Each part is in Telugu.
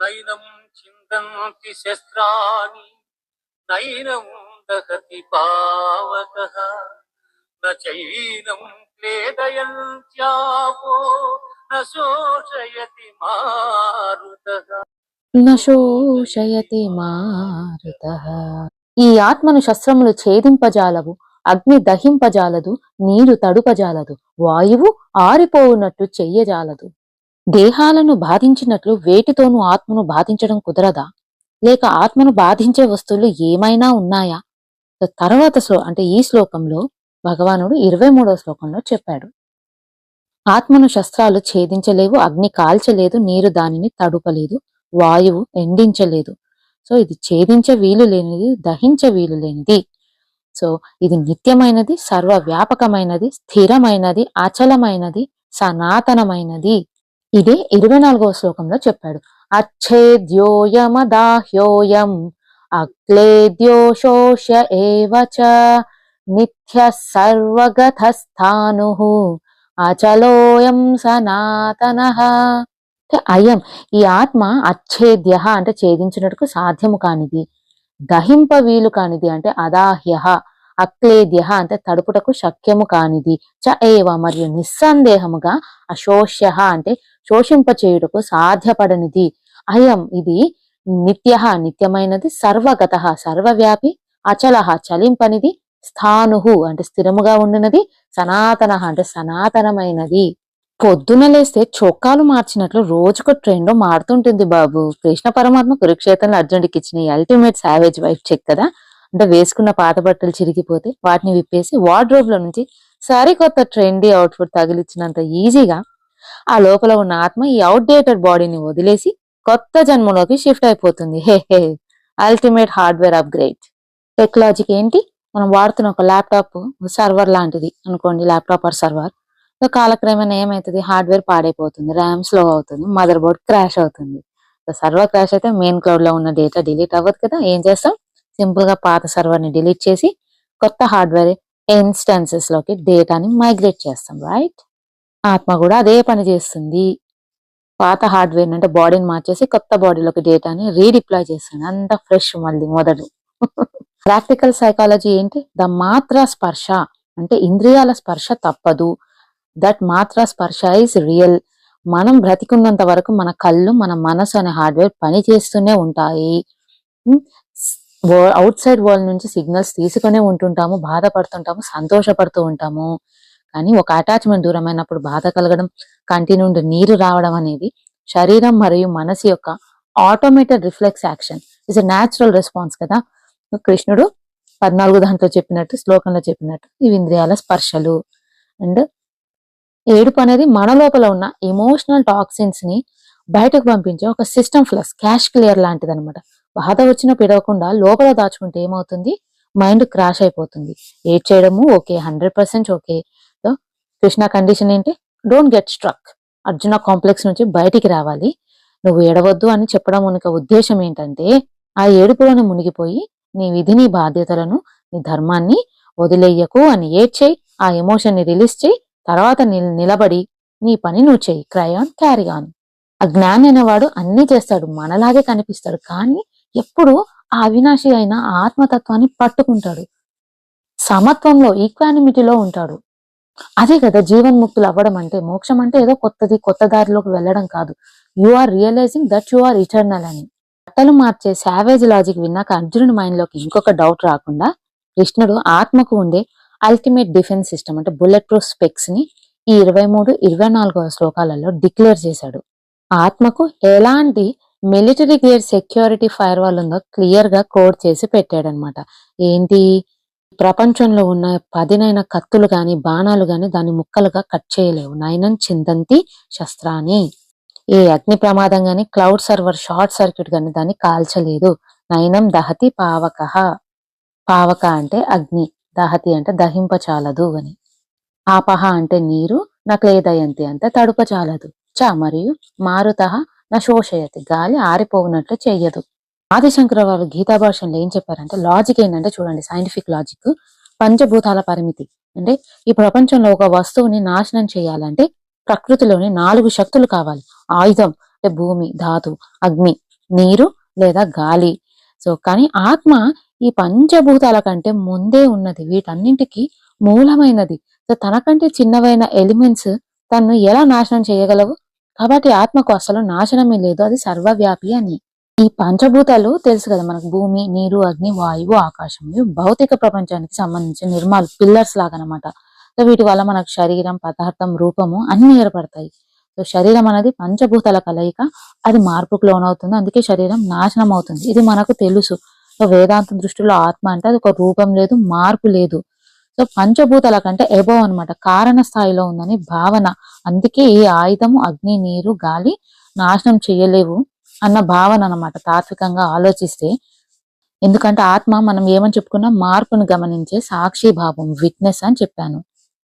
నైనం చిందంతి శస్త్రాణి నైనం దహతి పావకః నైనం క్లేదయంత్యాపో నశోషయతి మారుతః. నశోషయతి మారుతః. ఈ ఆత్మను శస్త్రములు ఛేదింపజాలవు, అగ్ని దహింపజాలదు, నీరు తడుపజాలదు, వాయువు ఆరిపోవునట్టు చెయ్యజాలదు. దేహాలను బాధించినట్లు వేటితోనూ ఆత్మను బాధించడం కుదరదా? లేక ఆత్మను బాధించే వస్తువులు ఏమైనా ఉన్నాయా? తర్వాత అంటే ఈ శ్లోకంలో భగవానుడు 23వ శ్లోకంలో చెప్పాడు, ఆత్మను శస్త్రాలు ఛేదించలేవు, అగ్ని కాల్చలేదు, నీరు దానిని తడుపలేదు, వాయువు ఎండించలేదు. సో ఇది ఛేదించ వీలు లేనిది, దహించ వీలు లేనిది. సో ఇది నిత్యమైనది, సర్వవ్యాపకమైనది, స్థిరమైనది, అచలమైనది, సనాతనమైనది. ఇదే 24వ శ్లోకంలో చెప్పాడు. అచ్ఛేద్యోయమదాహ్యోయం అక్లేద్యో శోష్య ఏవచ నిత్య సర్వగతస్థాను అచలోయం సనాతనః. అయం ఈ ఆత్మ అచ్ఛేద్య అంటే ఛేదించినట్టుకు సాధ్యము కానిది, దహింప వీలు కానిది అంటే అదాహ్య, అక్లేద్య అంటే తడుపుటకు శక్యము కానిది, చ ఏవ మరియు నిస్సందేహముగా అశోష్య అంటే శోషింప చేయుటకు సాధ్యపడనిది. అయం ఇది నిత్య నిత్యమైనది, సర్వగత సర్వవ్యాపి, అచల చలింపనిది, స్థాను అంటే స్థిరముగా ఉండినది, సనాతన అంటే సనాతనమైనది. పొద్దున లేస్తే చొక్కాలు మార్చినట్లు రోజుకు ట్రెండ్ మారుతుంటుంది బాబు. కృష్ణ పరమాత్మ కురుక్షేత్రంలో అర్జునుడికి ఇచ్చిన అల్టిమేట్ సావేజ్ వైఫ్ చెక్ కదా. అంటే వేసుకున్న పాత బట్టలు చిరిగిపోతే వాటిని విప్పేసి వార్డ్రోబ్ లో నుంచి సరికొత్త ట్రెండీ అవుట్ఫిట్ తగిలిచ్చినంత ఈజీగా ఆ లోపల ఉన్న ఆత్మ ఈ అవుట్డేటెడ్ బాడీని వదిలేసి కొత్త జన్మలోకి షిఫ్ట్ అయిపోతుంది. హే హే అల్టిమేట్ హార్డ్వేర్ అప్గ్రేడ్. టెక్నాలజీకి ఏంటి, మనం వాడుతున్న ఒక ల్యాప్టాప్ సర్వర్ లాంటిది అనుకోండి, ల్యాప్టాప్ ఆర్ సర్వర్. కాలక్రమేణా ఏమైతుంది, హార్డ్వేర్ పాడైపోతుంది, ర్యామ్ స్లో అవుతుంది, మదర్ బోర్డ్ క్రాష్ అవుతుంది. సర్వర్ క్రాష్ అయితే మెయిన్ క్లౌడ్ లో ఉన్న డేటా డిలీట్ అవ్వదు కదా. ఏం చేస్తాం, సింపుల్ గా పాత సర్వర్ ని డిలీట్ చేసి కొత్త హార్డ్వేర్ ఇన్స్టాన్సెస్ లోకి డేటాని మైగ్రేట్ చేస్తాం, రైట్? ఆత్మ కూడా అదే పని చేస్తుంది. పాత హార్డ్వేర్ అంటే బాడీని మార్చేసి కొత్త బాడీలోకి డేటాని రీడిప్లాయ్ చేస్తుంది, అంత ఫ్రెష్ మళ్ళీ మొదలు. ప్రాక్టికల్ సైకాలజీ ఏంటి, ద మాత్ర స్పర్శ అంటే ఇంద్రియాల స్పర్శ తప్పదు, దట్ మాత్ర స్పర్శ ఇస్ రియల్. మనం బ్రతికున్నంత వరకు మన కళ్ళు, మన మనసు అనే హార్డ్వేర్ పని చేస్తూనే ఉంటాయి. అవుట్ సైడ్ వరల్డ్ నుంచి సిగ్నల్స్ తీసుకునే ఉంటుంటాము, బాధపడుతుంటాము, సంతోషపడుతూ ఉంటాము. కానీ ఒక అటాచ్మెంట్ దూరమైనప్పుడు బాధ కలగడం, కంటి నుండి నీరు రావడం అనేది శరీరం మరియు మనసు యొక్క automated reflex action, is a natural response కదా. కృష్ణుడు 14 దాంట్లో చెప్పినట్టు, శ్లోకంలో చెప్పినట్టు ఇవి ఇంద్రియాల స్పర్శలు. అండ్ ఏడుపు అనేది మన లోపల ఉన్న ఎమోషనల్ టాక్సిన్స్ ని బయటకు పంపించే ఒక సిస్టమ్ ఫ్లస్, క్యాష్ క్లియర్ లాంటిది అనమాట. బాధ వచ్చిన పిడవకుండా లోపల దాచుకుంటే ఏమవుతుంది, మైండ్ క్రాష్ అయిపోతుంది. ఏడ్ చేయడము ఓకే, 100% ఓకే. కృష్ణ కండిషన్ ఏంటి, don't get struck. Arjuna complex నుంచి బయటికి రావాలి. నువ్వు ఏడవద్దు అని చెప్పడం ఉనికి ఉద్దేశం ఏంటంటే, ఆ ఏడుపులను మునిగిపోయి నీ విధిని, బాధ్యతలను, నీ ధర్మాన్ని వదిలేయకు అని ఏడ్చేయి. ఆ ఎమోషన్ ని రిలీజ్ చేయి. తర్వాత నిలబడి నీ పని నువ్వు చెయ్యి. Cry on, carry on. ఆ జ్ఞాని అనేవాడు అన్ని చేస్తాడు, మనలాగే కనిపిస్తాడు, కానీ ఎప్పుడు ఆ అవినాశి అయిన ఆత్మతత్వాన్ని పట్టుకుంటాడు, సమత్వంలో, ఈక్వానిమిటీలో ఉంటాడు. అదే కదా జీవన్ముక్తులు అవ్వడం అంటే. మోక్షం అంటే ఏదో కొత్తది, కొత్త దారిలోకి వెళ్ళడం కాదు. You are realising that you are eternal అని. బట్టలు మార్చే సావేజ్ లాజిక్ విన్నాక అర్జునుడి మైండ్ లోకి ఇంకొక డౌట్ రాకుండా కృష్ణుడు ఆత్మకు ఉండే అల్టిమేట్ డిఫెన్స్ సిస్టమ్ అంటే బుల్లెట్ ప్రూఫ్ స్పెక్స్ ని ఈ 23, 24వ శ్లోకాలలో డిక్లేర్ చేశాడు. ఆత్మకు ఎలాంటి military grade security fire wall ఉందో క్లియర్ గా కోడ్ చేసి పెట్టాడనమాట. ఏంటి, ప్రపంచంలో ఉన్న 10 కత్తులు గాని, బాణాలు గాని దాన్ని ముక్కలుగా కట్ చేయలేవు. నైనం చిందంతి శస్త్రాన్ని. ఏ అగ్ని ప్రమాదం గాని, క్లౌడ్ సర్వర్ షార్ట్ సర్క్యూట్ గాని దాన్ని కాల్చలేదు. నైనం దహతి పావకః. పావక అంటే అగ్ని, దహతి అంటే దహింపచాలదు అని. ఆపహ అంటే నీరు, నక్లేదయంతి అంటే తడుపచాలదు. చ మరియు మారుతః నశోషయతి గాలి ఆరిపోవునట్లు చెయ్యదు. ఆదిశంకర వారు గీతా భాషలో ఏం చెప్పారంటే, లాజిక్ ఏంటంటే చూడండి, సైంటిఫిక్ లాజిక్. పంచభూతాల పరిమితి అంటే ఈ ప్రపంచంలో ఒక వస్తువుని నాశనం చేయాలంటే ప్రకృతిలోని 4 శక్తులు కావాలి. ఆయుధం అంటే భూమి, ధాతు, అగ్ని, నీరు లేదా గాలి. సో కానీ ఆత్మ ఈ పంచభూతాల కంటే ముందే ఉన్నది, వీటన్నింటికి మూలమైనది. సో తనకంటే చిన్నవైన ఎలిమెంట్స్ తను ఎలా నాశనం చేయగలవు? కాబట్టి ఆత్మకు అసలు నాశనమే లేదు, అది సర్వవ్యాపి అని. ఈ పంచభూతాలు తెలుసు కదా మనకు, భూమి, నీరు, అగ్ని, వాయువు, ఆకాశం. ఇవి భౌతిక ప్రపంచానికి సంబంధించిన నిర్మాలు, పిల్లర్స్ లాగా అనమాట. సో వీటి వల్ల మనకు శరీరం, పదార్థం, రూపము అన్ని ఏర్పడతాయి. సో శరీరం అనేది పంచభూతాల కలయిక, అది మార్పుకు లోనవుతుంది, అందుకే శరీరం నాశనం అవుతుంది. ఇది మనకు తెలుసు. సో వేదాంతం దృష్టిలో ఆత్మ అంటే అది ఒక రూపం లేదు, మార్పు లేదు. సో పంచభూతాల కంటే ఎబోవ్ అనమాట, కారణ స్థాయిలో ఉందని భావన. అందుకే ఈ ఆయుధము అగ్ని, నీరు, గాలి నాశనం చేయలేవు అన్న భావన అనమాట తాత్వికంగా ఆలోచిస్తే. ఎందుకంటే ఆత్మ మనం ఏమని చెప్పుకున్నా, మార్పును గమనించే సాక్షి భావం, విట్నెస్ అని చెప్పాను.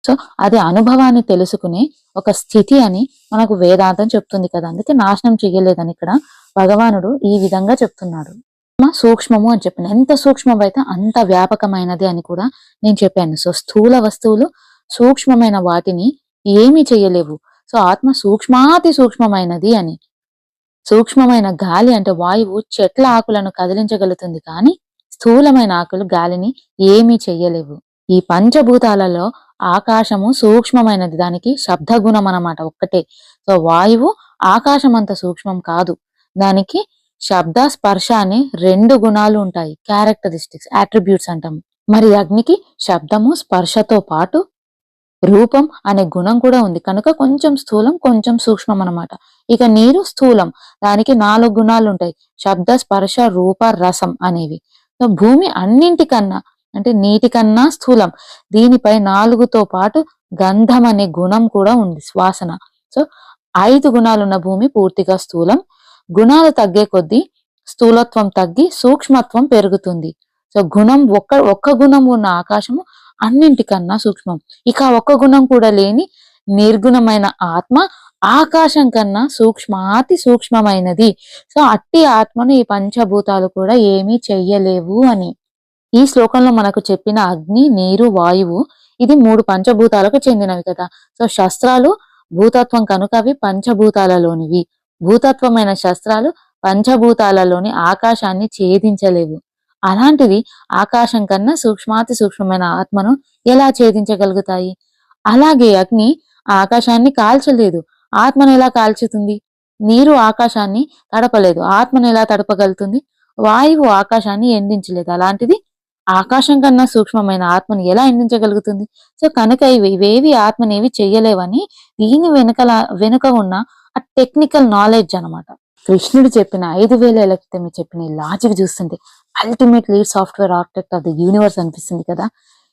సో అది అనుభవాన్ని తెలుసుకునే ఒక స్థితి అని మనకు వేదాంతం చెప్తుంది కదా. అందుకే నాశనం చెయ్యలేదని ఇక్కడ భగవానుడు ఈ విధంగా చెప్తున్నాడు. సూక్ష్మము అని చెప్పాను, ఎంత సూక్ష్మమైతే అంత వ్యాపకమైనది అని కూడా నేను చెప్పాను. సో స్థూల వస్తువులు సూక్ష్మమైన వాటిని ఏమీ చెయ్యలేవు. సో ఆత్మ సూక్ష్మాతి సూక్ష్మమైనది అని. సూక్ష్మమైన గాలి అంటే వాయువు చెట్ల ఆకులను కదిలించగలుగుతుంది, కానీ స్థూలమైన ఆకులు గాలిని ఏమీ చెయ్యలేవు. ఈ పంచభూతాలలో ఆకాశము సూక్ష్మమైనది, దానికి శబ్ద గుణం అన్నమాట ఒక్కటే. సో వాయువు ఆకాశం అంత సూక్ష్మం కాదు, దానికి శబ్ద, స్పర్శ అనే 2 గుణాలు ఉంటాయి, క్యారెక్టరిస్టిక్స్, అట్రిబ్యూట్స్ అంటాము. మరి అగ్నికి శబ్దము, స్పర్శతో పాటు రూపం అనే గుణం కూడా ఉంది, కనుక కొంచెం స్థూలం, కొంచెం సూక్ష్మం అన్నమాట. ఇక నీరు స్థూలం, దానికి 4 గుణాలు ఉంటాయి, శబ్ద, స్పర్శ, రూప, రసం అనేవి. సో భూమి అన్నింటికన్నా అంటే నీటి కన్నా స్థూలం, దీనిపై 4తో పాటు గంధం అనే గుణం కూడా ఉంది, శ్వాసన. సో 5 గుణాలున్న భూమి పూర్తిగా స్థూలం. గుణాలు తగ్గే కొద్దీ స్థూలత్వం తగ్గి సూక్ష్మత్వం పెరుగుతుంది. సో గుణం ఒక్క గుణం ఉన్న ఆకాశము అన్నింటికన్నా సూక్ష్మం. ఇక ఒక్క గుణం కూడా లేని నిర్గుణమైన ఆత్మ ఆకాశం కన్నా సూక్ష్మాతి సూక్ష్మమైనది. సో అట్టి ఆత్మను ఈ పంచభూతాలు కూడా ఏమీ చెయ్యలేవు అని ఈ శ్లోకంలో మనకు చెప్పిన అగ్ని, నీరు, వాయువు ఇది 3 పంచభూతాలకు చెందినవి కదా. సో శస్త్రాలు భూతత్వం కనుక అవి పంచభూతాలలోనివి. భూతత్వమైన శస్త్రాలు పంచభూతాలలోని ఆకాశాన్ని ఛేదించలేవు. అలాంటిది ఆకాశం కన్నా సూక్ష్మాతి సూక్ష్మమైన ఆత్మను ఎలా ఛేదించగలుగుతాయి? అలాగే అగ్ని ఆకాశాన్ని కాల్చలేదు, ఆత్మను ఎలా కాల్చుతుంది? నీరు ఆకాశాన్ని తడపలేదు, ఆత్మను ఎలా తడపగలుగుతుంది? వాయువు ఆకాశాన్ని ఎండించలేదు, అలాంటిది ఆకాశం కన్నా సూక్ష్మమైన ఆత్మను ఎలా ఎండించగలుగుతుంది? సో కనుక ఇవేవి ఆత్మనేవి చెయ్యలేవని దీని వెనుక ఉన్న ఆ టెక్నికల్ నాలెడ్జ్ అనమాట. కృష్ణుడు చెప్పిన 5000 ఏళ్ల క్రితం చెప్పిన ఈ లాజిక్ చూస్తుంటే ultimate lead software architect of the universe అనిపిస్తుంది కదా.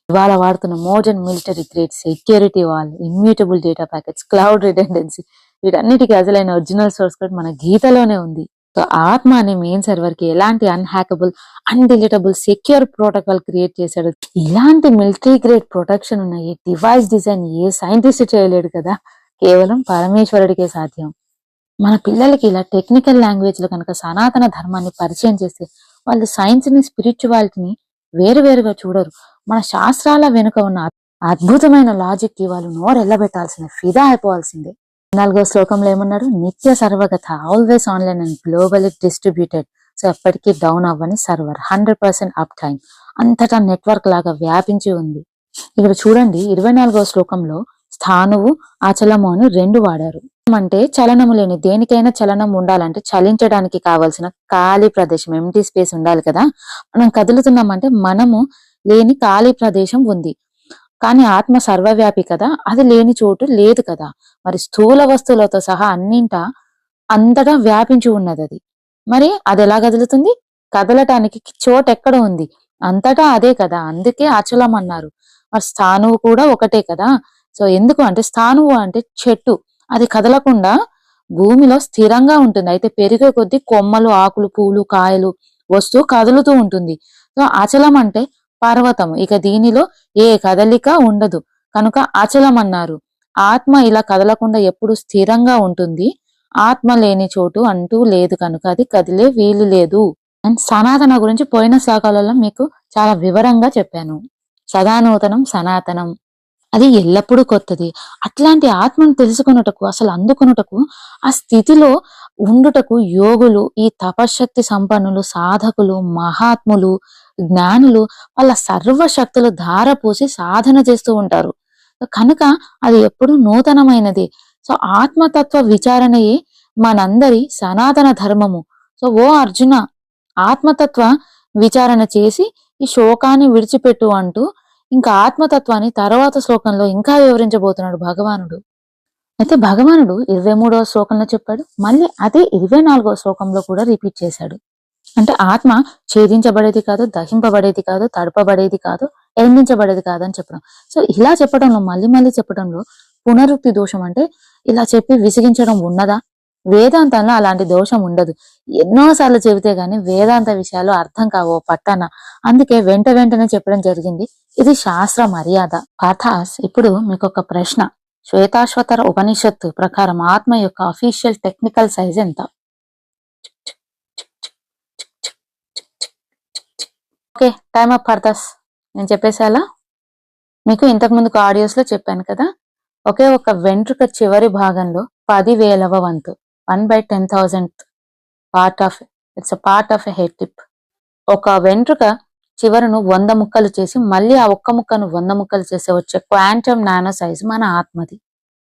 ఇవాళ వాడుతున్న modern military grade security wall, immutable data packets, cloud redundancy, వీటన్నిటికీ అసలైన ఒరిజినల్ సోర్స్ కోడ్ మన గీతలోనే ఉంది. సో ఆత్మ అనే మెయిన్ సర్వర్ కి ఎలాంటి అన్హ్యాకబుల్, అన్డిలీటబుల్, సెక్యూర్ ప్రోటోకాల్ క్రియేట్ చేశాడు. ఇలాంటి మిలిటరీ గ్రేడ్ ప్రొటెక్షన్ ఉన్న ఈ డివైస్ డిజైన్ ఏ సైంటిస్ట్ చేయలేడు కదా, కేవలం పరమేశ్వరుడికే సాధ్యం. మన పిల్లలకి ఇలా టెక్నికల్ లాంగ్వేజ్ లో కనుక సనాతన ధర్మాన్ని పరిచయం చేస్తే వాళ్ళు సైన్స్ ని, స్పిరిచువాలిటీని వేరువేరుగా చూడరు. మన శాస్త్రాల వెనుక ఉన్న అద్భుతమైన లాజిక్ కి వాళ్ళు నోరెళ్ళబెట్టాల్సిన, ఫిదా అయిపోవాల్సిందే. 4వ శ్లోకంలో ఏమన్నాడు? నిత్య సర్వగత, always online and global distributed. So ఎప్పటికీ డౌన్ అవ్వని సర్వర్, 100% అప్ టైం, అంతటా నెట్వర్క్ లాగా వ్యాపించి ఉంది. ఇక్కడ చూడండి 24వ శ్లోకంలో స్థానువు, అచలము అని 2 వాడారు. అంటే చలనము లేని, దేనికైనా చలనం ఉండాలంటే చలించడానికి కావాల్సిన ఖాళీ ప్రదేశం, ఎంటీ స్పేస్ ఉండాలి కదా. మనం కదులుతున్నామంటే మనము లేని ఖాళీ ప్రదేశం ఉంది. కానీ ఆత్మ సర్వవ్యాపి కదా, అది లేని చోటు లేదు కదా. మరి స్థూల వస్తువులతో సహా అంతటా వ్యాపించి ఉన్నది అది. మరి అది ఎలా కదులుతుంది? కదలటానికి చోటు ఎక్కడ ఉంది? అంతటా అదే కదా, అందుకే అచలం అన్నారు. మరి స్థానువు కూడా ఒకటే కదా. సో ఎందుకు అంటే స్థానువు అంటే చెట్టు, అది కదలకుండా భూమిలో స్థిరంగా ఉంటుంది. అయితే పెరిగే కొద్దీ కొమ్మలు, ఆకులు, పూలు, కాయలు వస్తూ కదులుతూ ఉంటుంది. సో అచలం అంటే పర్వతము, ఇక దీనిలో ఏ కదలిక ఉండదు కనుక అచలం అన్నారు. ఆత్మ ఇలా కదలకుండా ఎప్పుడు స్థిరంగా ఉంటుంది. ఆత్మ లేని చోటు అంటూ లేదు కనుక అది కదిలే వీలు లేదు. అండ్ సనాతన గురించి పోయిన శ్లోకాలలో మీకు చాలా వివరంగా చెప్పాను. సదానూతనం, సనాతనం, అది ఎల్లప్పుడూ కొత్తది. అట్లాంటి ఆత్మను తెలుసుకున్నటకు, అసలు అందుకున్నటకు ఆ స్థితిలో ఉండుటకు యోగులు, ఈ తపశ్శక్తి సంపన్నులు, సాధకులు, మహాత్ములు, జ్ఞానులు వాళ్ళ సర్వశక్తులు ధారపోసి సాధన చేస్తూ ఉంటారు. కనుక అది ఎప్పుడు నూతనమైనది. సో ఆత్మతత్వ విచారణయే మనందరి సనాతన ధర్మము. సో ఓ అర్జున, ఆత్మతత్వ విచారణ చేసి ఈ శోకాన్ని విడిచిపెట్టు అంటూ ఇంకా ఆత్మతత్వాన్ని తర్వాత శ్లోకంలో ఇంకా వివరించబోతున్నాడు భగవానుడు. అయితే భగవానుడు 23వ శ్లోకంలో చెప్పాడు, మళ్ళీ అదే 24వ శ్లోకంలో కూడా రిపీట్ చేశాడు. అంటే ఆత్మ ఛేదించబడేది కాదు, దహింపబడేది కాదు, తడపబడేది కాదు, ఎండించబడేది కాదు అని చెప్పడం. సో ఇలా చెప్పడంలో, మళ్ళీ మళ్ళీ చెప్పడంలో పునరుక్తి దోషం అంటే ఇలా చెప్పి విసిగించడం ఉన్నదా? వేదాంతంలో అలాంటి దోషం ఉండదు. ఎన్నోసార్లు చెబితే గాని వేదాంత విషయాలు అర్థం కావో పట్టన. అందుకే వెంటనే చెప్పడం జరిగింది. ఇది శాస్త్ర మర్యాద. పాఠాస్, ఇప్పుడు మీకు ఒక ప్రశ్న. శ్వేతాశ్వతర ఉపనిషత్తు ప్రకారం ఆత్మ యొక్క అఫీషియల్ టెక్నికల్ సైజ్ ఎంత? Okay, time up Parthas. నేను చెప్పేసాలా? మీకు ఇంతకు ముందుకు ఆడియోస్ లో చెప్పాను కదా, ఒకే ఒక వెంట్రుక చివరి భాగంలో 10,000వ వంతు, 1/10,000 it's part of a head tip. ఒక వెంట్రుక చివరను 100 ముక్కలు చేసి మళ్ళీ ఆ ఒక్క ముక్కను 100 ముక్కలు చేసి వచ్చే క్వాంటమ్ నానో సైజ్ మన ఆత్మది.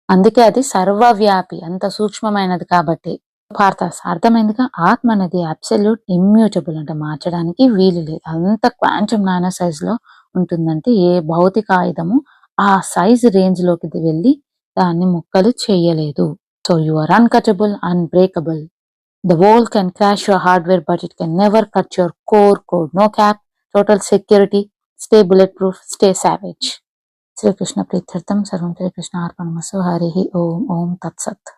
అందుకే అది సర్వవ్యాపి, అంత సూక్ష్మమైనది. కాబట్టి పార్థాస్ అర్థమైందిగా, ఆత్మ అనేది అబ్సల్యూట్ ఇమ్యూటబుల్, అంటే మార్చడానికి వీలు లేదు. అంత క్వాంటమ్ నానో సైజ్ లో ఉంటుందంటే ఏ భౌతిక ఆయుధము ఆ సైజ్ రేంజ్ లోకి వెళ్ళి దాన్ని ముక్కలు చేయలేదు. So you are uncuttable, unbreakable. The world can crash your hardware, but it can never cut your core code. No cap, total security, stay bulletproof, stay savage. Sri Krishna Prithirtham Sarvam Sri Krishna Arpanamastu. Harihi Om Om Tat Sat.